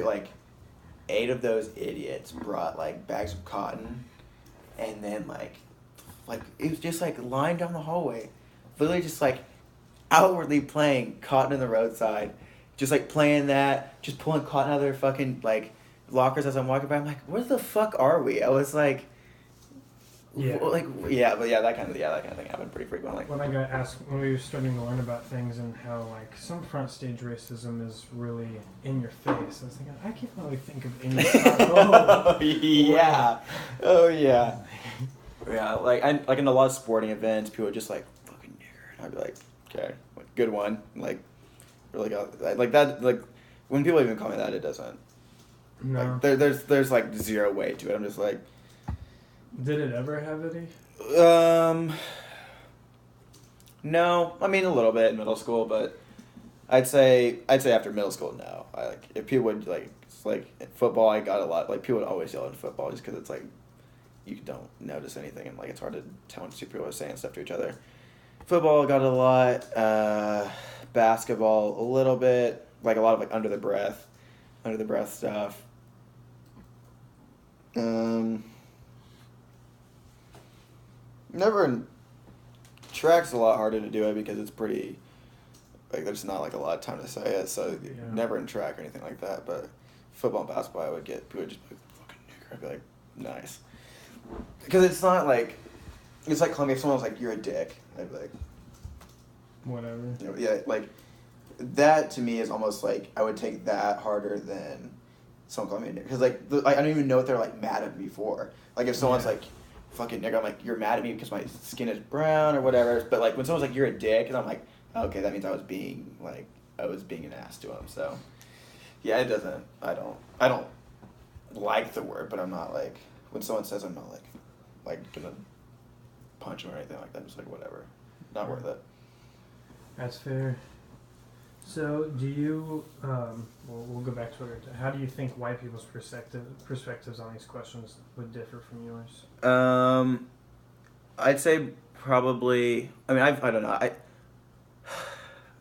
like 8 of those idiots brought like bags of cotton, and then like it was just like lying down the hallway, literally just like outwardly playing Cotton in the Roadside, just like playing that, just pulling cotton out of their fucking like lockers as I'm walking by. I'm like, where the fuck are we? I was like, Yeah. that kind of thing happened pretty frequently. When I got asked, when we were starting to learn about things and how like some front stage racism is really in your face, I was thinking, I can't really think of any. Oh yeah. Yeah, like in a lot of sporting events, people are just like fucking nigger, and I'd be like, okay, like, good one, like really got like that. Like when people even call me that, it doesn't. No. Like, there's like zero weight to it. I'm just like. Did it ever have any? No, I mean a little bit in middle school, but I'd say after middle school, no. I like if people would like it's like in football, I got a lot like people would always yell in football just because it's like you don't notice anything and like it's hard to tell when people are saying stuff to each other. Football got a lot. Basketball a little bit, like a lot of like under the breath stuff. Never in track's a lot harder to do it because it's pretty like there's not like a lot of time to say it, so never in track or anything like that. But football and basketball, I would get people would just be like fucking nigger. I'd be like nice, because it's not like it's like calling me if someone was like you're a dick. I'd be like whatever. You know, yeah, like that to me is almost like I would take that harder than someone calling me a nigger because like I don't even know what they're like mad at me for. Like if someone's like fucking nigger, I'm like, you're mad at me because my skin is brown or whatever. But like when someone's like, you're a dick, and I'm like, okay, that means I was being an ass to him. So yeah, it doesn't. I don't like the word, but I'm not like when someone says I'm not like gonna punch him or anything like that. I'm just like whatever, not worth it. That's fair. So do you? We'll go back to it. How do you think white people's perspectives on these questions would differ from yours? I'd say probably. I mean, I don't know.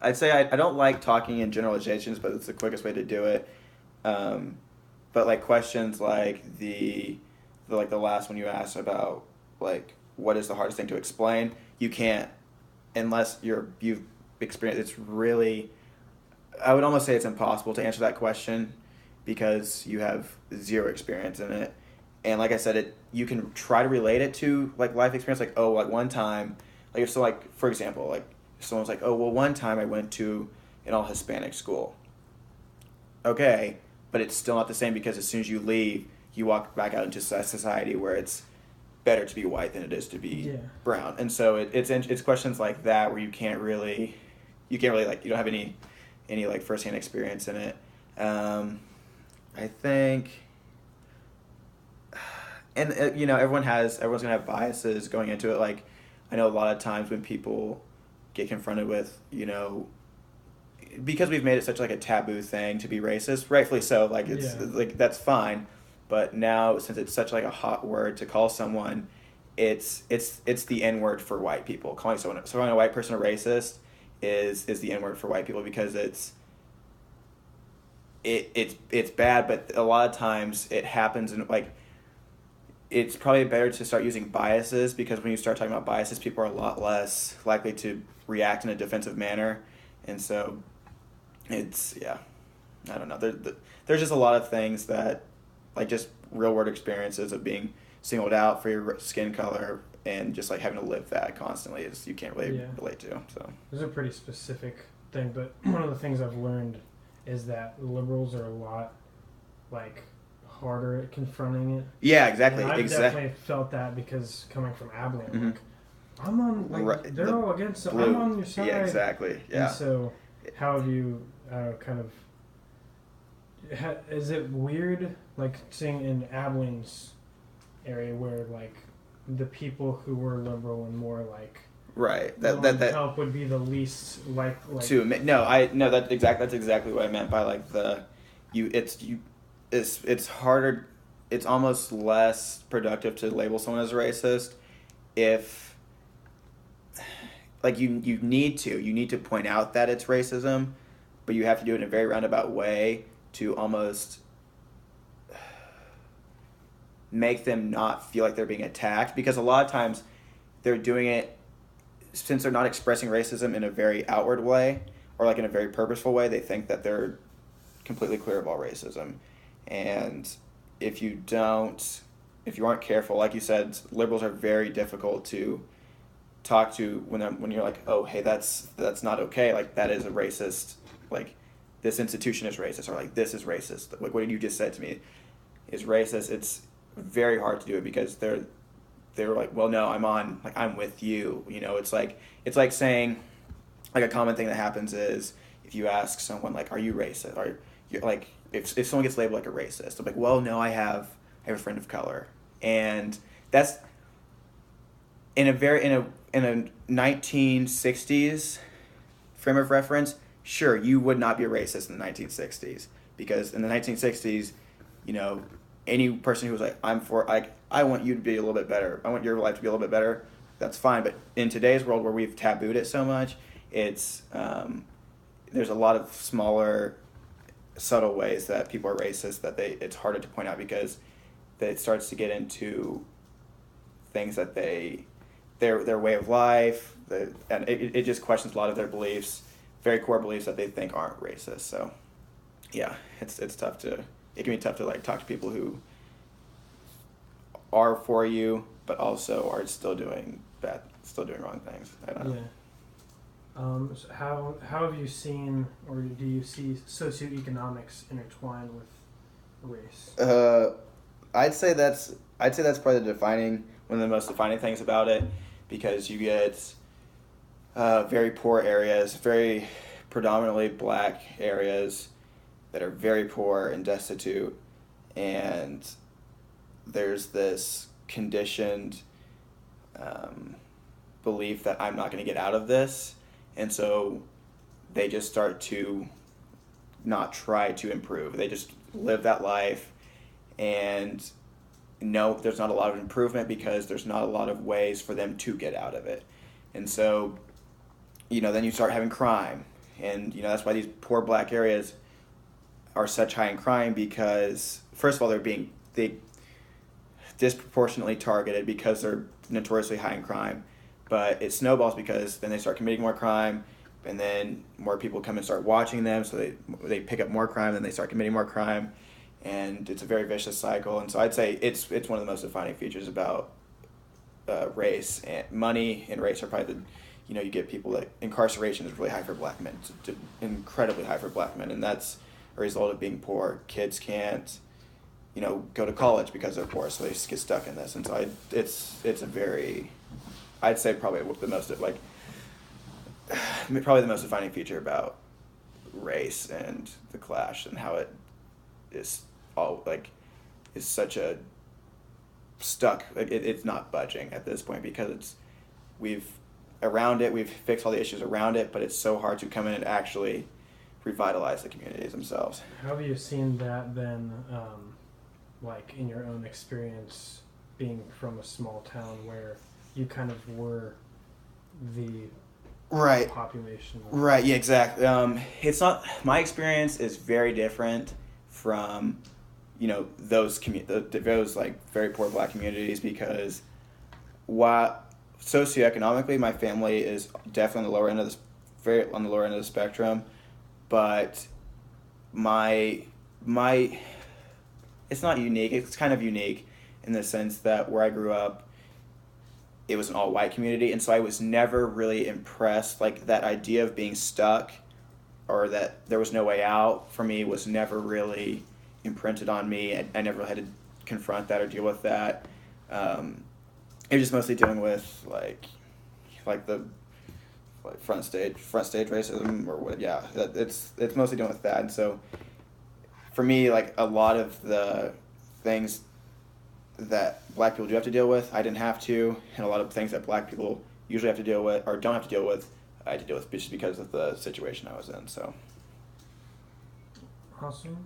I'd say I don't like talking in generalizations, but it's the quickest way to do it. But like questions like the last one you asked about like what is the hardest thing to explain, you can't unless you've experienced. It's really. I would almost say it's impossible to answer that question because you have zero experience in it. And like I said, you can try to relate it to like life experience, like, oh, like one time, like if so, like for example, like if someone's like, oh, well, one time I went to an all Hispanic school. Okay, but it's still not the same because as soon as you leave, you walk back out into society where it's better to be white than it is to be brown. And so it's questions like that where you can't really like you don't have any like firsthand experience in it. I think, and everyone's gonna have biases going into it. Like I know a lot of times when people get confronted with because we've made it such like a taboo thing to be racist, rightfully so. Like it's like that's fine, but now since it's such like a hot word to call someone, it's the N word for white people. Calling a white person a racist is the N word for white people because it's bad, but a lot of times it happens and like it's probably better to start using biases because when you start talking about biases, people are a lot less likely to react in a defensive manner, and so it's I don't know. There's just a lot of things that like just real world experiences of being singled out for your skin color and just like having to live that constantly is you can't really relate to. So this is a pretty specific thing, but one of the things I've learned is that liberals are a lot like harder at confronting it. Yeah, exactly. And I've definitely felt that because coming from Abilene, like I'm on like they're all against. So I'm on your side. Yeah, exactly. Yeah. And so, how have you is it weird like seeing in Abilene's area where like the people who were liberal and more like that help would be the least like to that's exactly what I meant by like it's harder, it's almost less productive to label someone as racist if like you need to point out that it's racism, but you have to do it in a very roundabout way to almost make them not feel like they're being attacked, because a lot of times they're doing it since they're not expressing racism in a very outward way or like in a very purposeful way. They think that they're completely clear of all racism. And if you aren't careful, like you said, liberals are very difficult to talk to when you're like, oh, hey, that's not okay. Like, that is a racist, like, this institution is racist, or like, this is racist. Like, what you just said to me is racist. It's very hard to do it because they're like, well, no, I'm with you. You know, it's like saying, like, a common thing that happens is if you ask someone, like, are you racist? Or you're like, if someone gets labeled like a racist, I'm like, well, no, I have a friend of color. And that's in a 1960s frame of reference. Sure, you would not be a racist in the 1960s, because in the 1960s, you know, any person who was like, I want you to be a little bit better, I want your life to be a little bit better, that's fine. But in today's world where we've tabooed it so much, it's there's a lot of smaller, subtle ways that people are racist that it's harder to point out, because it starts to get into things that their way of life, and it just questions a lot of their beliefs, very core beliefs that they think aren't racist. So yeah, it can be tough to like talk to people who are for you but also are still doing wrong things. I don't know. Yeah. So how have you seen, or do you see, socioeconomics intertwined with race? I'd say that's probably one of the most defining things about it, because you get very poor areas, very predominantly black areas that are very poor and destitute, and there's this conditioned belief that I'm not going to get out of this, and so they just start to not try to improve. They just live that life, and no, there's not a lot of improvement because there's not a lot of ways for them to get out of it. And so, you know, then you start having crime, and, you know, that's why these poor black areas are such high in crime, because first of all, they disproportionately targeted because they're notoriously high in crime, but it snowballs because then they start committing more crime, and then more people come and start watching them, so they pick up more crime, then they start committing more crime, and it's a very vicious cycle. And so I'd say it's one of the most defining features about race. And money and race are probably you get people that incarceration is really high for black men, incredibly high for black men, and that's a result of being poor. Kids can't, go to college because they're poor, so they just get stuck in this. And so it's a very, I'd say probably the most defining feature about race and the clash, and how it is is such a stuck. It's not budging at this point, because we've fixed all the issues around it, but it's so hard to come in and actually revitalize the communities themselves. How have you seen that then, in your own experience being from a small town where you kind of were the right population? Right, yeah, exactly. It's not, my experience is very different from, those very poor black communities, because while socioeconomically my family is definitely on the lower end of the spectrum, but my it's not unique. It's kind of unique in the sense that where I grew up, it was an all-white community, and so I was never really impressed. Like, that idea of being stuck, or that there was no way out, for me was never really imprinted on me. I never had to confront that or deal with that. It was just mostly dealing with the front stage racism, or what. Yeah, it's mostly dealing with that. And so for me, a lot of the things that black people do have to deal with, I didn't have to, and a lot of things that black people usually have to deal with or don't have to deal with, I had to deal with just because of the situation I was in. So awesome.